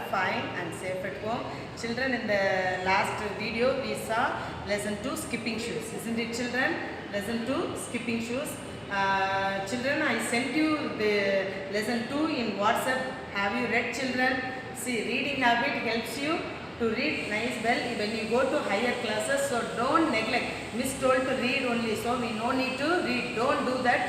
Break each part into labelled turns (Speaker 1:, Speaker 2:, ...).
Speaker 1: fine and safe at home. Children, in the last video we saw lesson 2 skipping shoes, isn't it children? Lesson 2 skipping shoes. Children, I sent you the lesson 2 in WhatsApp. Have you read, children? See, reading habit helps you to read nice well when you go to higher classes, so don't neglect. Miss told to read only, so we no need to read. Don't do that.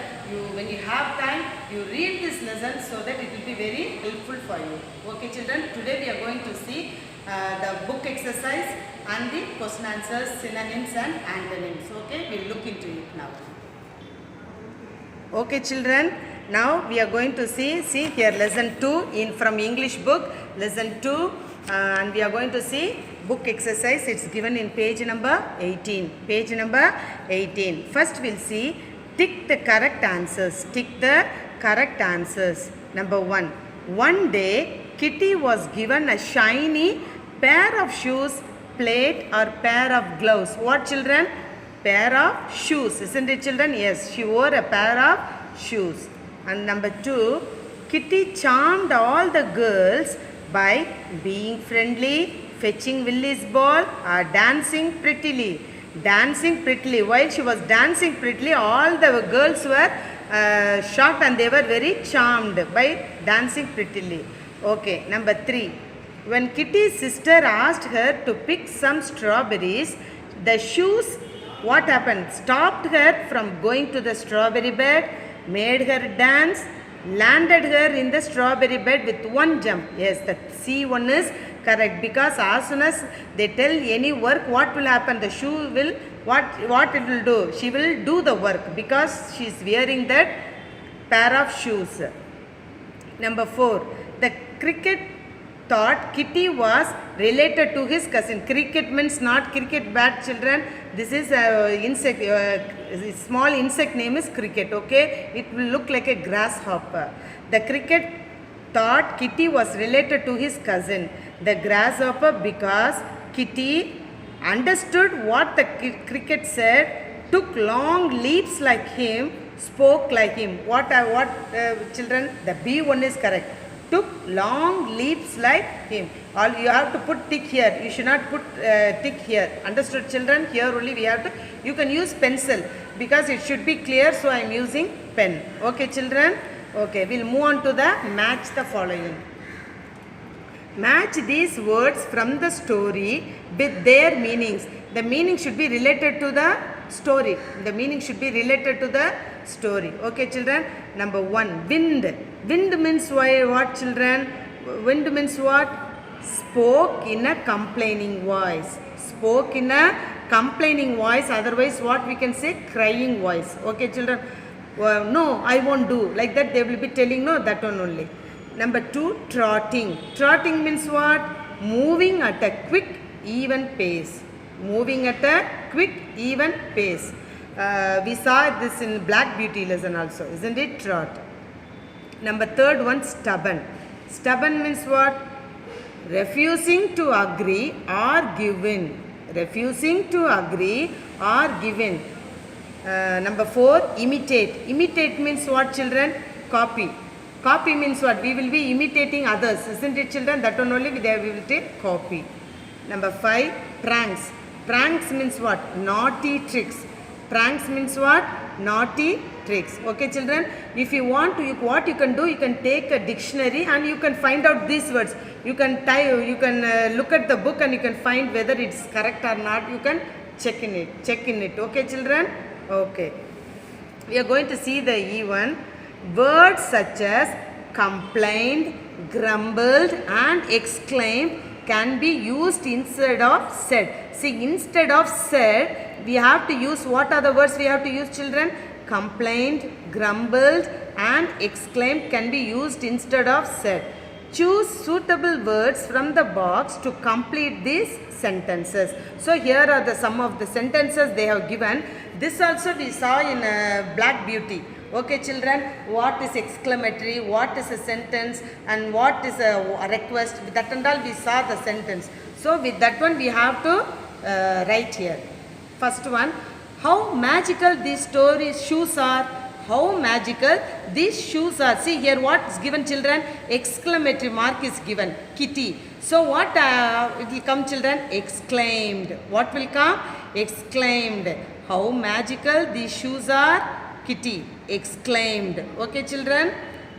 Speaker 1: When you have time, you read this lesson so that it will be very helpful for you. Okay children, today we are going to see the book exercise and the question answers, synonyms and antonyms. Okay, we'll look into it now. Okay children, now we are going to see here lesson 2 from English book, lesson 2, and we are going to see book exercise. It's given in page number 18. Page number 18. First we'll see tick the correct answers. Tick the correct answers. Number 1. One day Kitty was given a shiny pair of shoes, plate or pair of gloves. What children? Pair of shoes, isn't it children? Yes, she wore a pair of shoes. And number 2, Kitty charmed all the girls by being friendly, fetching Willie's ball or dancing prettily. Dancing prettily. While she was dancing prettily, all the girls were shocked and they were very charmed by dancing prettily. Okay, number 3. When Kitty's sister asked her to pick some strawberries, the shoes, what happened? Stopped her from going to the strawberry bed, made her dance, landed her in the strawberry bed with one jump. Yes, the C1 is correct, because as soon as they tell any work, what will happen? The shoe will, what it will do? She will do the work because she is wearing that pair of shoes. Number 4. The cricket thought Kitty was related to his cousin. Cricket means not cricket bat, children. This is a insect, small insect name is cricket, okay? It will look like a grasshopper. The cricket thought Kitty was related to his cousin, the grasshopper, because Kitty understood what the cricket said, took long leaps like him, spoke like him. What children? The B1 is correct. Took long leaps like him. All you have to put tick here. You should not put tick here. Understood children? Here only we have to. You can use pencil because it should be clear. So I am using pen. Okay children? Okay. We'll move on to the match the following. Match these words from the story with their meanings. The meaning should be related to the story. The meaning should be related to the story. Okay children? Number 1. Wind. Wind means what children? Wind means what? Spoke in a complaining voice. Spoke in a complaining voice. Otherwise what we can say? Crying voice. Okay children? No, I won't do. Like that they will be telling no, that one only. Number 2. Trotting. Trotting means what? Moving at a quick, even pace. Moving at a quick, even pace. We saw this in Black Beauty lesson also, isn't it? Trot. Number 3rd one, stubborn. Stubborn means what? Refusing to agree or give in. Refusing to agree or give in. Number 4, imitate. Imitate means what children? Copy. Copy means what? We will be imitating others, isn't it children? That one only we will take copy. Number 5, pranks. Pranks means what? Naughty tricks. Pranks means what? Naughty tricks. Okay children, if you want to, what you can do, you can take a dictionary and you can find out these words. You can look at the book and you can find whether it's correct or not. You can check in it. Okay children? Okay. We are going to see the E1. Words such as complained, grumbled and exclaimed can be used instead of said. See, instead of said, we have to use, what are the words we have to use children? Complained, grumbled and exclaimed can be used instead of said. Choose suitable words from the box to complete these sentences. So here are some of the sentences they have given. This also we saw in Black Beauty. Okay children, what is exclamatory, what is a sentence and what is a request, with that and all we saw the sentence. So with that one we have to write here. First one, how magical these stories shoes are, how magical these shoes are. See here what is given, children? Exclamatory mark is given, kitty. So what it will come, children? Exclaimed. What will come? Exclaimed. How magical these shoes are, kitty. Exclaimed. Okay, children.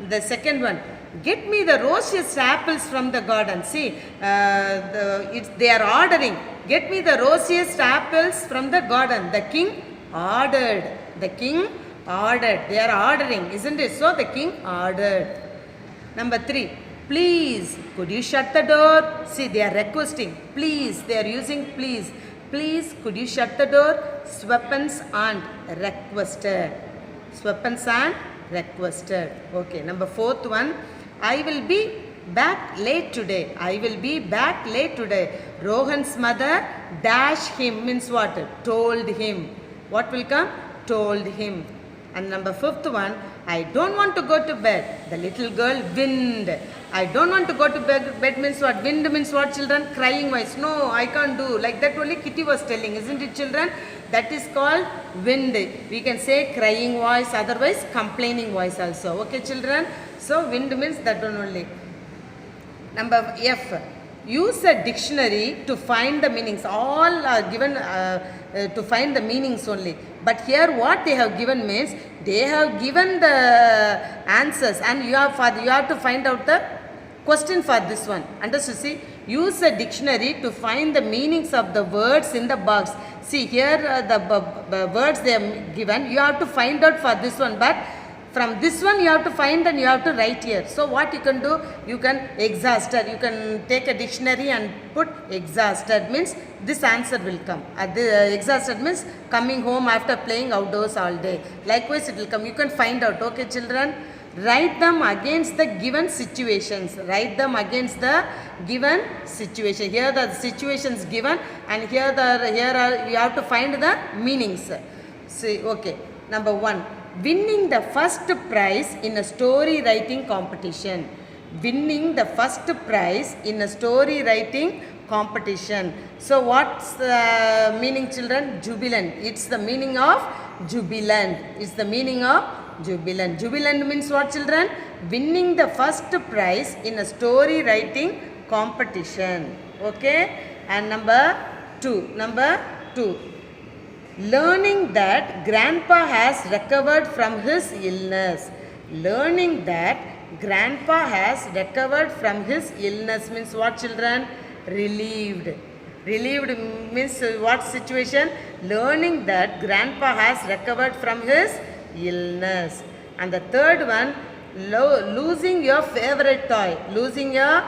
Speaker 1: The second one. Get me the rosiest apples from the garden. See, they are ordering. Get me the rosiest apples from the garden. The king ordered. The king ordered. They are ordering, isn't it? So the king ordered. Number 3. Please, could you shut the door? See, they are requesting. Please, they are using please. Please, could you shut the door? Sweppens and requested. Sweppens and requested. Okay, number 4th one. I will be back late today. I will be back late today. Rohan's mother dash him means what? Told him. What will come? Told him. And number 5th one. I don't want to go to bed. The little girl whined. I don't want to go to bed. Bed means what? Wind means what, children? Crying voice. No, I can't do. Like that only Kitty was telling, isn't it, children? That is called wind. We can say crying voice, otherwise complaining voice also. Okay, children? So wind means that one only. Number F. Use a dictionary to find the meanings. All are given to find the meanings only. But here what they have given means they have given the answers and you have to find out the question for this one. Understood? See, use a dictionary to find the meanings of the words in the box. See here the words they are given. You have to find out for this one, but from this one you have to find and you have to write here. So what you can do, you can exhausted. You can take a dictionary and put exhausted means this answer will come. The exhausted means coming home after playing outdoors all day. Likewise it will come. You can find out. Okay, children? Write them against the given situations. Write them against the given situation. Here the situations given and here you have to find the meanings. See, okay. Number 1. Winning the first prize in a story writing competition. Winning the first prize in a story writing competition. So what's the meaning, children? Jubilant. It's the meaning of jubilant. It's the meaning of jubilant. Jubilant means what, children? Winning the first prize in a story writing competition. Okay. And number 2. Learning that grandpa has recovered from his illness. Learning that grandpa has recovered from his illness means what, children? Relieved. Relieved means what situation? Learning that grandpa has recovered from his illness. And the third one, losing your favorite toy. Losing your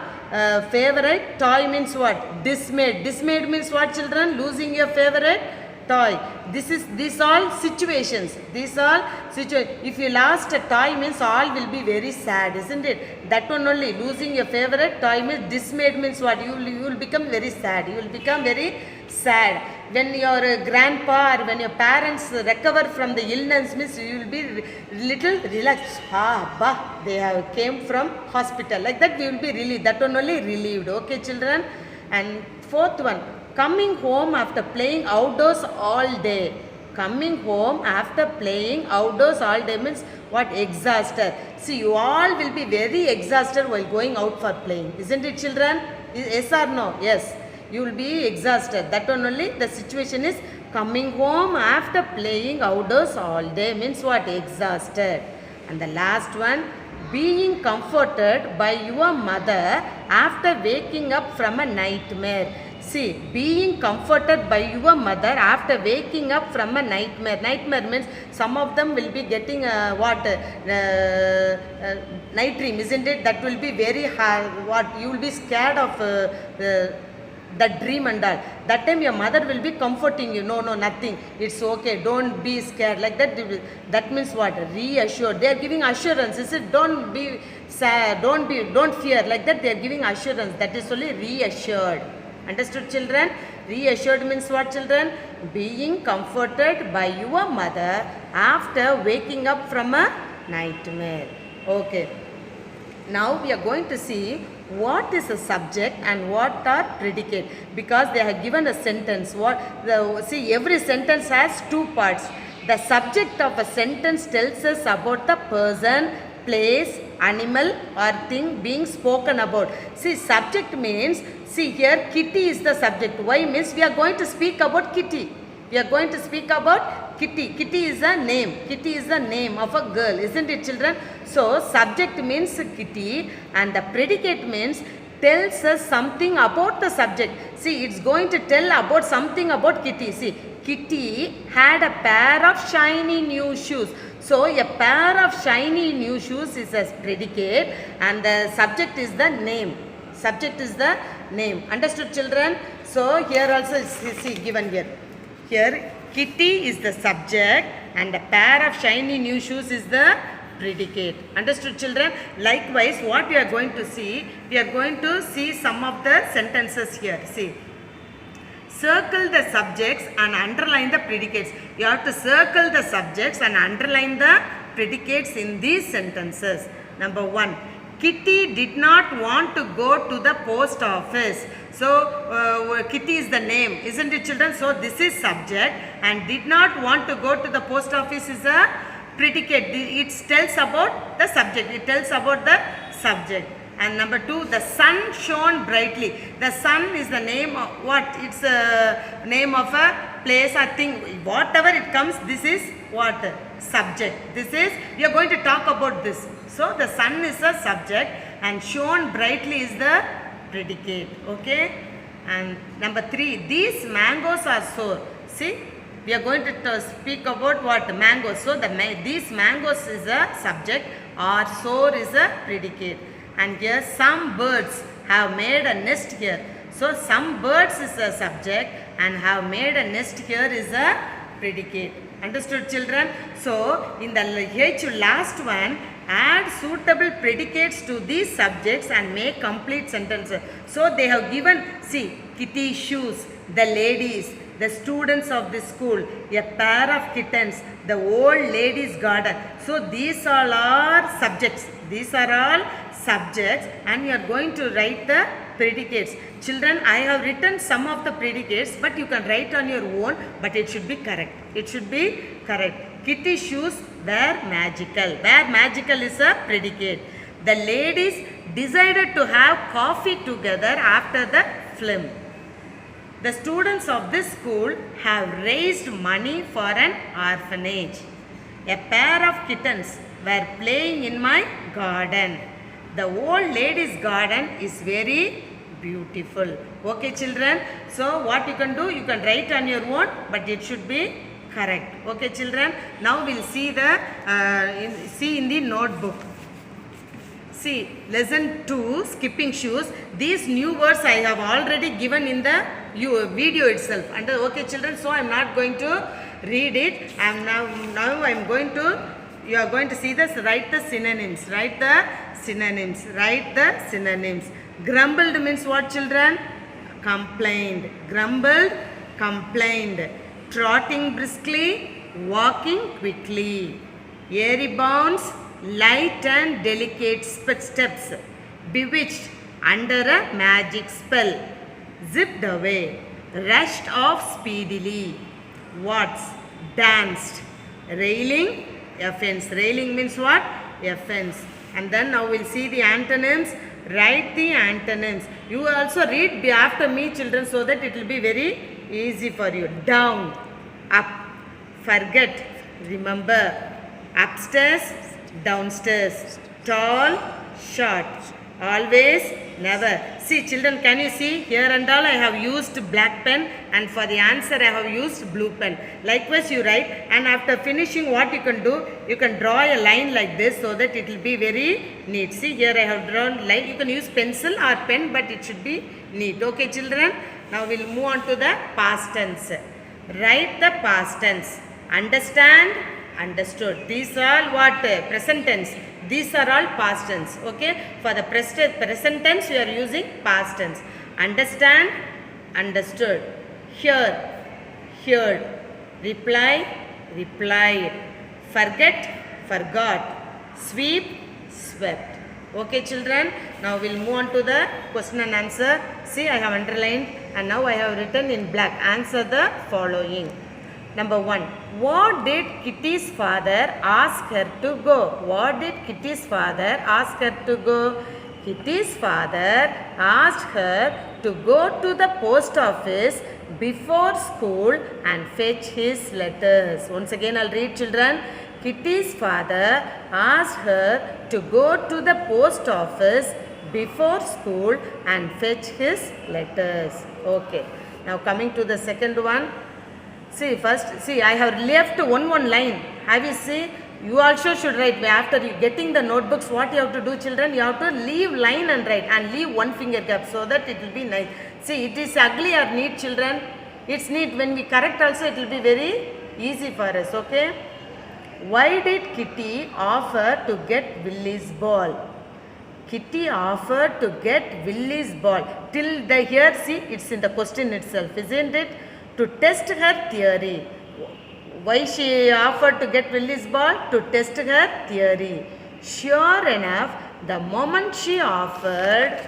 Speaker 1: favorite toy means what? Dismayed. Dismayed means what, children? Losing your favorite toy. These all situations. These all situations. If you lost a toy means all will be very sad, isn't it? That one only. Losing your favorite toy means dismayed means what? You will become very sad. You will become very sad. When your grandpa or when your parents recover from the illness means you will be little relaxed. They have came from hospital. Like that we will be relieved. That one only relieved. Okay, children. And fourth one. Coming home after playing outdoors all day. Coming home after playing outdoors all day means what? Exhausted. See, you all will be very exhausted while going out for playing. Isn't it, children? Yes or no? Yes. You will be exhausted. That one only. The situation is coming home after playing outdoors all day means what? Exhausted. And the last one. Being comforted by your mother after waking up from a nightmare. See, being comforted by your mother after waking up from a nightmare. Nightmare means some of them will be getting night dream, isn't it? That will be very hard. What? You will be scared of that dream and all. That time your mother will be comforting you. No, nothing. It's okay. Don't be scared. Like that. That means what? Reassured. They are giving assurance. Is it? Don't be sad. Don't fear. Like that. They are giving assurance. That is only reassured. Understood, children? Reassured means what, children? Being comforted by your mother after waking up from a nightmare. Okay. Now we are going to see what is a subject and what are predicate, because they have given a sentence. See, every sentence has two parts. The subject of a sentence tells us about the person, place, animal or thing being spoken about. See, subject means, see here Kitty is the subject. Why means we are going to speak about Kitty. We are going to speak about Kitty. Kitty is a name. Kitty is the name of a girl, isn't it, children? So subject means Kitty and the predicate means tells us something about the subject. See, it's going to tell about something about Kitty. See, Kitty had a pair of shiny new shoes. So a pair of shiny new shoes is a predicate and the subject is the name. Subject is the name. Understood, children? So here also see given here. Here Kitty is the subject and a pair of shiny new shoes is the predicate. Understood, children? Likewise, what we are going to see, we are going to see some of the sentences here. See, circle the subjects and underline the predicates. You have to circle the subjects and underline the predicates in these sentences. Number 1, Kitty did not want to go to the post office. So Kitty is the name, isn't it, children? So this is subject and did not want to go to the post office is a predicate. It tells about the subject. It tells about the subject. And number 2, the sun shone brightly. The sun is the name of what? It's a name of a place or thing. Whatever it comes, this is what? Subject. This is, we are going to talk about this. So the sun is a subject and shone brightly is the predicate. Okay. And number 3, these mangoes are sour. See, we are going to speak about what? Mangoes. So these mangoes is a subject or sour is a predicate. And here some birds have made a nest here. So some birds is a subject and have made a nest here is a predicate. Understood, children? So in the last one, add suitable predicates to these subjects and make complete sentences. So they have given, see, Kitty shoes, the ladies, the students of the school, a pair of kittens, the old lady's garden. So these all are subjects. These are all subjects and you are going to write the predicates. Children, I have written some of the predicates but you can write on your own, but it should be correct. It should be correct. Kitty shoes were magical. Were magical is a predicate. The ladies decided to have coffee together after the film. The students of this school have raised money for an orphanage. A pair of kittens were playing in my garden. The old lady's garden is very beautiful. Okay, children? So what you can do? You can write on your own, but it should be correct. Okay, children? Now we'll see the see in the notebook. See, lesson 2, skipping shoes. These new words I have already given in the video itself. And okay, children, so I am not going to read it. Now I am going to, you are going to see this, write the synonyms. Write the synonyms. Write the synonyms. Grumbled means what, children? Complained. Grumbled, complained. Trotting briskly, walking quickly. Airy bounds, light and delicate steps, bewitched under a magic spell, zipped away, rushed off speedily, waltzed, danced, railing, offense. Railing means what? Offense. And then now we'll see the antonyms. Write the antonyms. You also read after me, children, so that it will be very easy for you. Down, up, forget, remember, upstairs, downstairs, tall, short, always, never. See, children, can you see here and all I have used black pen and for the answer I have used blue pen. Likewise you write, and after finishing what you can do, you can draw a line like this so that it will be very neat. See, here I have drawn line. You can use pencil or pen, but it should be neat. Okay, children? Now we'll move on to the past tense. Write the past tense. Understand, understood. These are all what? Present tense. These are all past tense. Okay. For the present tense, we are using past tense. Understand, understood. Hear, heard. Reply, replied. Forget, forgot. Sweep, swept. Okay, children. Now we'll move on to the question and answer. See, I have underlined and now I have written in black. Answer the following. Number 1. What did Kitty's father ask her to go? What did Kitty's father ask her to go? Kitty's father asked her to go to the post office before school and fetch his letters. Once again, I'll read, children. Kitty's father asked her to go to the post office before school and fetch his letters. Okay. Now coming to the second one. See, first, see, I have left one line. Have you seen? You also should write. After you getting the notebooks, what you have to do, children? You have to leave line and write, and leave one finger gap so that it will be nice. See, it is ugly or neat, children. It's neat. When we correct also, it will be very easy for us. Okay. Why did Kitty offer to get Willy's ball? Kitty offered to get Willy's ball. Till the here, see, it's in the question itself, isn't it? To test her theory. Why she offered to get Willy's ball? To test her theory. Sure enough, the moment she offered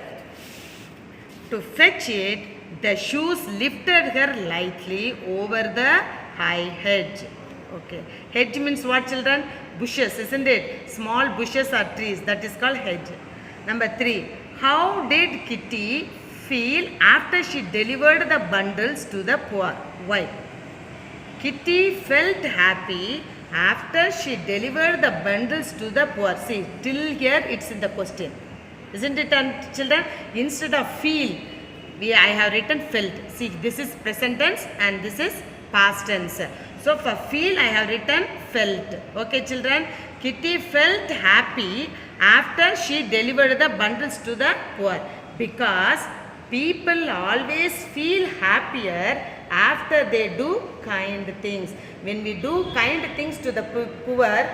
Speaker 1: to fetch it, the shoes lifted her lightly over the high hedge. Okay. Hedge means what, children? Bushes, isn't it? Small bushes or trees. That is called hedge. Number 3. How did Kitty feel after she delivered the bundles to the poor? Why? Kitty felt happy after she delivered the bundles to the poor. See, till here it's in the question. Isn't it, children? Instead of feel, I have written felt. See, this is present tense and this is past tense. So, for feel, I have written felt. Okay, children? Kitty felt happy after she delivered the bundles to the poor, because people always feel happier after they do kind things. When we do kind things to the poor,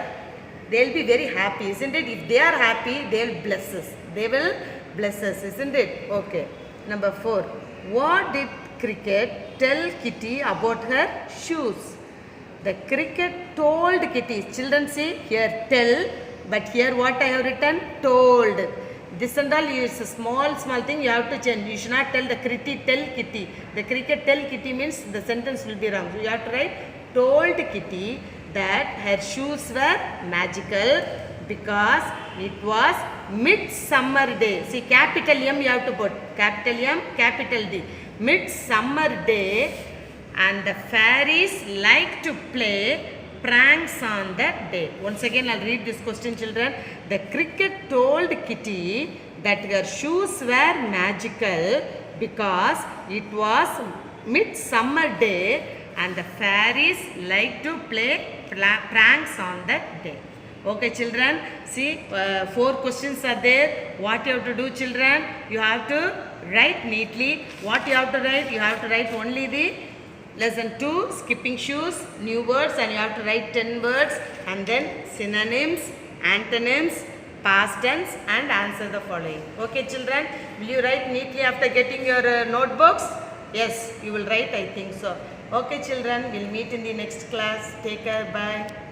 Speaker 1: they will be very happy, isn't it? If they are happy, they will bless us. They will bless us, isn't it? Okay. Number 4. What did Cricket tell Kitty about her shoes? The Cricket told Kitty. Children, see here tell, but here what I have written? Told. This and all is a small thing you have to change. You should not tell the Cricket tell Kitty. The Cricket tell Kitty means the sentence will be wrong. So you have to write told Kitty that her shoes were magical because it was midsummer day. See, capital M you have to put. Capital M, capital D. Midsummer day, and the fairies like to play pranks on that day. Once again, I'll read this question, children. The Cricket told Kitty that her shoes were magical because it was midsummer day and the fairies like to play pranks on that day. Okay, children. See, 4 questions are there. What you have to do, children? You have to write neatly. What you have to write? You have to write only the lesson 2, skipping shoes, new words, and you have to write 10 words, and then synonyms, antonyms, past tense, and answer the following. Okay, children? Will you write neatly after getting your notebooks? Yes, you will write, I think so. Okay, children, we'll meet in the next class. Take care. Bye.